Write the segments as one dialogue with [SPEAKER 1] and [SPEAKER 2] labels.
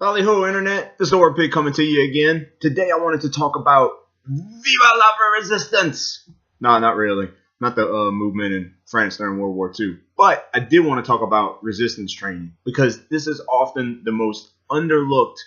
[SPEAKER 1] Howdy ho, Internet. This is Orpig coming to you again. Today I wanted to talk about Viva La Resistance. No, not really. Not the movement in France during World War II. But I did want to talk about resistance training because this is often the most underlooked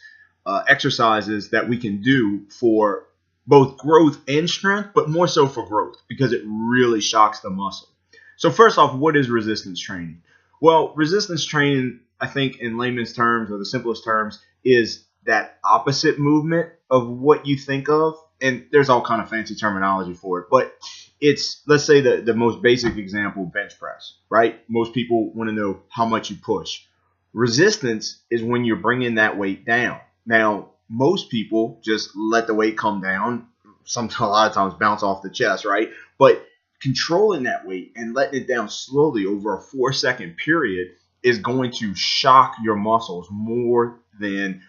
[SPEAKER 1] exercises that we can do for both growth and strength, but more so for growth because it really shocks the muscle. So first off, what is resistance training? Well, resistance training, I think in layman's terms or the simplest terms, is that opposite movement of what you think of. And there's all kind of fancy terminology for it, but it's, let's say the most basic example, bench press, right? Most people want to know how much you push. Resistance is when you're bringing that weight down. Now, most people just let the weight come down, a lot of times bounce off the chest, right? But controlling that weight and letting it down slowly over a 4-second period is going to shock your muscles more than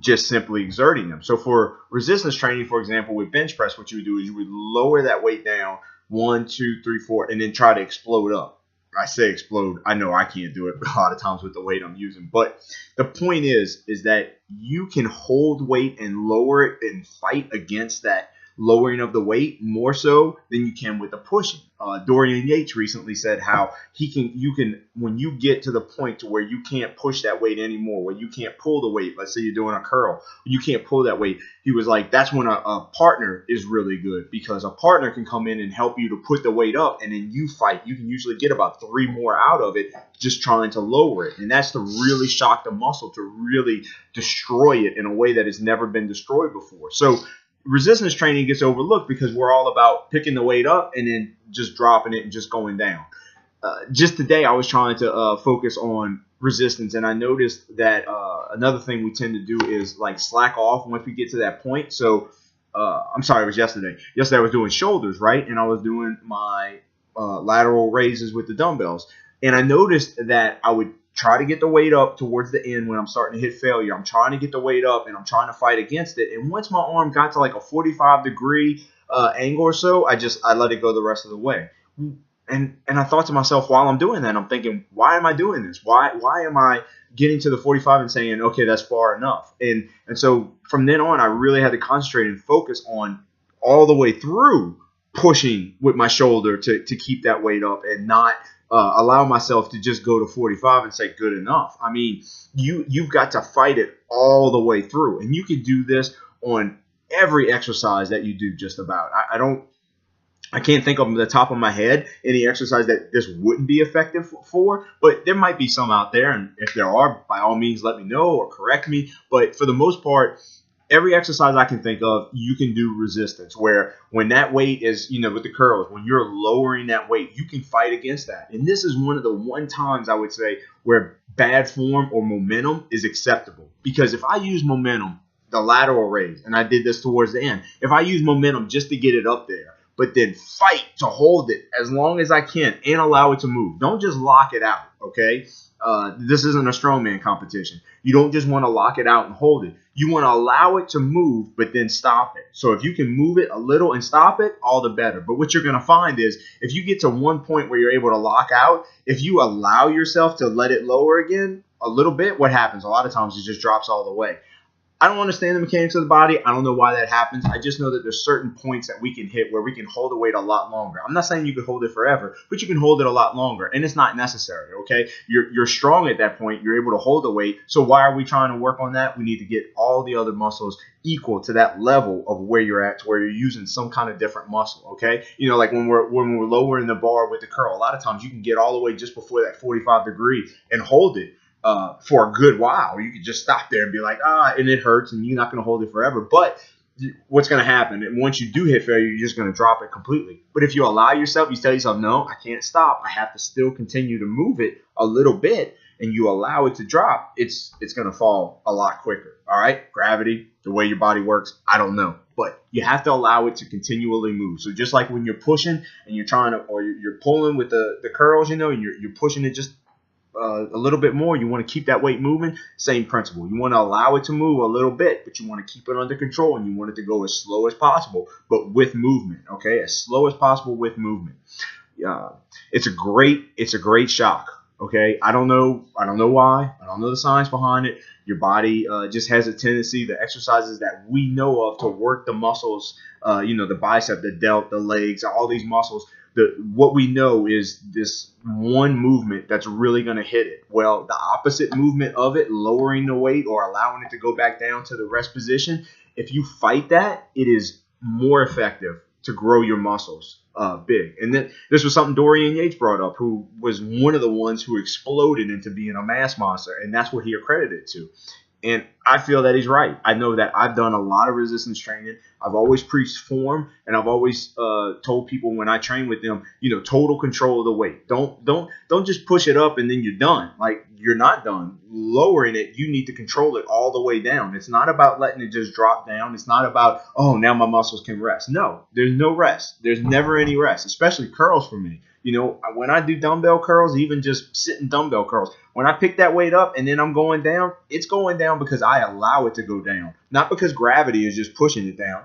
[SPEAKER 1] just simply exerting them. So for resistance training, for example, with bench press, what you would do is you would lower that weight down 1, 2, 3, 4, and then try to explode up. I say explode. I know I can't do it a lot of times with the weight I'm using. But the point is that you can hold weight and lower it and fight against that lowering of the weight more so than you can with the pushing. Dorian Yates recently said how you can when you get to the point to where you can't push that weight anymore, where you can't pull the weight. Let's say you're doing a curl, you can't pull that weight. He was like, that's when a partner is really good because a partner can come in and help you to put the weight up, and then you fight. You can usually get about 3 more out of it just trying to lower it, and that's to really shock the muscle, to really destroy it in a way that has never been destroyed before. So resistance training gets overlooked because we're all about picking the weight up and then just dropping it and just going down. Just today, I was trying to focus on resistance, and I noticed that another thing we tend to do is like slack off once we get to that point. So I'm sorry, it was yesterday. Yesterday I was doing shoulders, right? And I was doing my lateral raises with the dumbbells. And I noticed that I would try to get the weight up towards the end when I'm starting to hit failure. I'm trying to get the weight up and I'm trying to fight against it. And once my arm got to like a 45-degree angle or so, I let it go the rest of the way. And I thought to myself while I'm doing that, I'm thinking, why am I doing this? Why am I getting to the 45 and saying, okay, that's far enough? And so from then on, I really had to concentrate and focus on all the way through pushing with my shoulder to keep that weight up and not allow myself to just go to 45 and say good enough. I mean, you've got to fight it all the way through, and you can do this on every exercise that you do. Just about. I can't think of the top of my head any exercise that this wouldn't be effective for, but there might be some out there, and if there are, by all means, let me know or correct me. But for the most part, every exercise I can think of, you can do resistance, where when that weight is, with the curls, when you're lowering that weight, you can fight against that. And this is one of the times I would say where bad form or momentum is acceptable. Because if I use momentum, the lateral raise, and I did this towards the end, if I use momentum just to get it up there, but then fight to hold it as long as I can and allow it to move. Don't just lock it out, okay? This isn't a strongman competition. You don't just want to lock it out and hold it. You want to allow it to move, but then stop it. So if you can move it a little and stop it, all the better. But what you're going to find is if you get to one point where you're able to lock out, if you allow yourself to let it lower again a little bit, what happens? A lot of times it just drops all the way. I don't understand the mechanics of the body. I don't know why that happens. I just know that there's certain points that we can hit where we can hold the weight a lot longer. I'm not saying you can hold it forever, but you can hold it a lot longer, and it's not necessary, okay? You're strong at that point. You're able to hold the weight. So why are we trying to work on that? We need to get all the other muscles equal to that level of where you're at, to where you're using some kind of different muscle, okay? Like when we're lowering the bar with the curl, a lot of times you can get all the way just before that 45-degree and hold it for a good while. You could just stop there and be like, and it hurts, and you're not going to hold it forever. But what's going to happen? And once you do hit failure, you're just going to drop it completely. But if you allow yourself, you tell yourself, no, I can't stop. I have to still continue to move it a little bit, and you allow it to drop, it's going to fall a lot quicker. All right? Gravity, the way your body works, I don't know. But you have to allow it to continually move. So just like when you're pushing and you're trying to, or you're pulling with the curls, and you're pushing it just a little bit more, you want to keep that weight moving. Same principle. You want to allow it to move a little bit, but you want to keep it under control, and you want it to go as slow as possible, but with movement. Okay, as slow as possible with movement. It's a great shock. Okay, I don't know why. I don't know the science behind it. Your body just has a tendency, the exercises that we know of, to work the muscles. The bicep, the delt, the legs, all these muscles. What we know is this one movement that's really going to hit it. Well, the opposite movement of it, lowering the weight or allowing it to go back down to the rest position, if you fight that, it is more effective to grow your muscles big. And then this was something Dorian Yates brought up, who was one of the ones who exploded into being a mass monster, and that's what he accredited to. And I feel that he's right. I know that I've done a lot of resistance training. I've always preached form, and I've always told people when I train with them, total control of the weight. Don't just push it up and then you're done. Like, you're not done. Lowering it, you need to control it all the way down. It's not about letting it just drop down. It's not about, oh, now my muscles can rest. No, there's no rest. There's never any rest, especially curls for me. When I do dumbbell curls, even just sitting dumbbell curls, when I pick that weight up and then I'm going down, it's going down because I allow it to go down. Not because gravity is just pushing it down.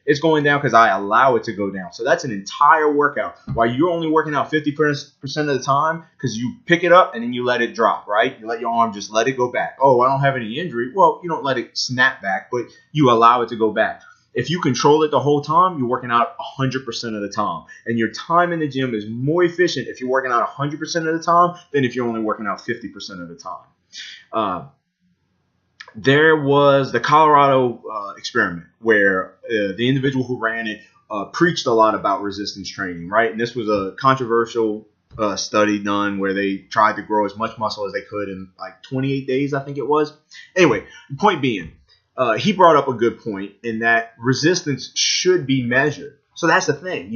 [SPEAKER 1] It's going down because I allow it to go down. So that's an entire workout. While you're only working out 50% of the time because you pick it up and then you let it drop, right? You let your arm just let it go back. Oh, I don't have any injury. Well, you don't let it snap back, but you allow it to go back. If you control it the whole time, you're working out 100% of the time. And your time in the gym is more efficient if you're working out 100% of the time than if you're only working out 50% of the time. There was the Colorado experiment where the individual who ran it preached a lot about resistance training, right? And this was a controversial study done where they tried to grow as much muscle as they could in like 28 days, I think it was. Anyway, the point being, he brought up a good point in that resistance should be measured. So that's the thing,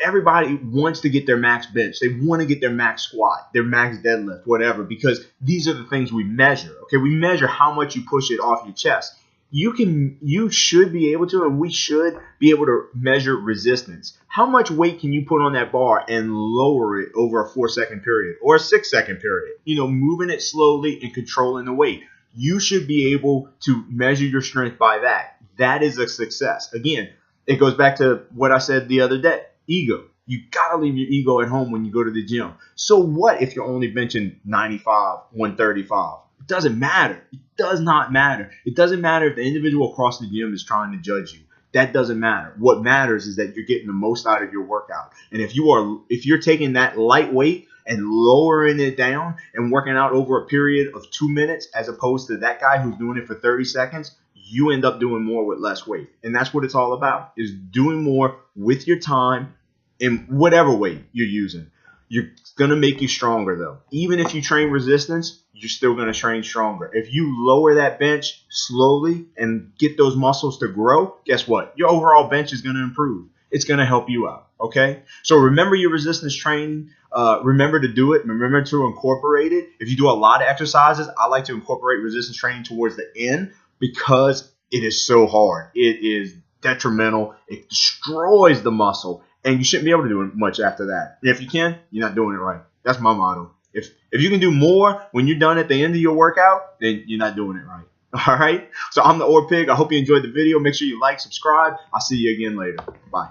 [SPEAKER 1] everybody wants to get their max bench. They want to get their max squat, their max deadlift, whatever, because these are the things we measure. Okay, we measure how much you push it off your chest. You should be able to, and we should be able to measure resistance. How much weight can you put on that bar and lower it over a 4-second period or a 6-second period? Moving it slowly and controlling the weight. You should be able to measure your strength by that. That is a success. Again, it goes back to what I said the other day. Ego. You got to leave your ego at home when you go to the gym. So what if you're only benching 95, 135? It doesn't matter. It does not matter. It doesn't matter if the individual across the gym is trying to judge you. That doesn't matter. What matters is that you're getting the most out of your workout. And if you're taking that light weight and lowering it down and working out over a period of 2 minutes as opposed to that guy who's doing it for 30 seconds, you end up doing more with less weight. And that's what it's all about, is doing more with your time in whatever weight you're using. It's going to make you stronger, though. Even if you train resistance, you're still going to train stronger. If you lower that bench slowly and get those muscles to grow, guess what? Your overall bench is going to improve. It's going to help you out, okay? So remember your resistance training. Remember to do it. Remember to incorporate it. If you do a lot of exercises, I like to incorporate resistance training towards the end because it is so hard. It is detrimental. It destroys the muscle, and you shouldn't be able to do much after that. And if you can, you're not doing it right. That's my motto. If you can do more when you're done at the end of your workout, then you're not doing it right. All right? So I'm the Orpig. I hope you enjoyed the video. Make sure you like, subscribe. I'll see you again later. Bye.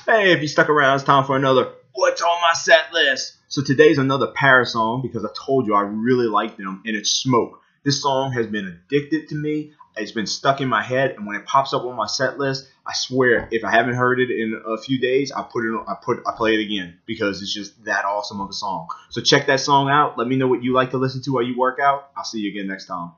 [SPEAKER 1] Hey, if you stuck around, it's time for another What's on My Set List. So today's another Paris song because I told you I really like them, and it's Smoke. This song has been addicted to me. It's been stuck in my head, and when it pops up on my set list, I swear, if I haven't heard it in a few days, I play it again because it's just that awesome of a song. So check that song out. Let me know what you like to listen to while you work out. I'll see you again next time.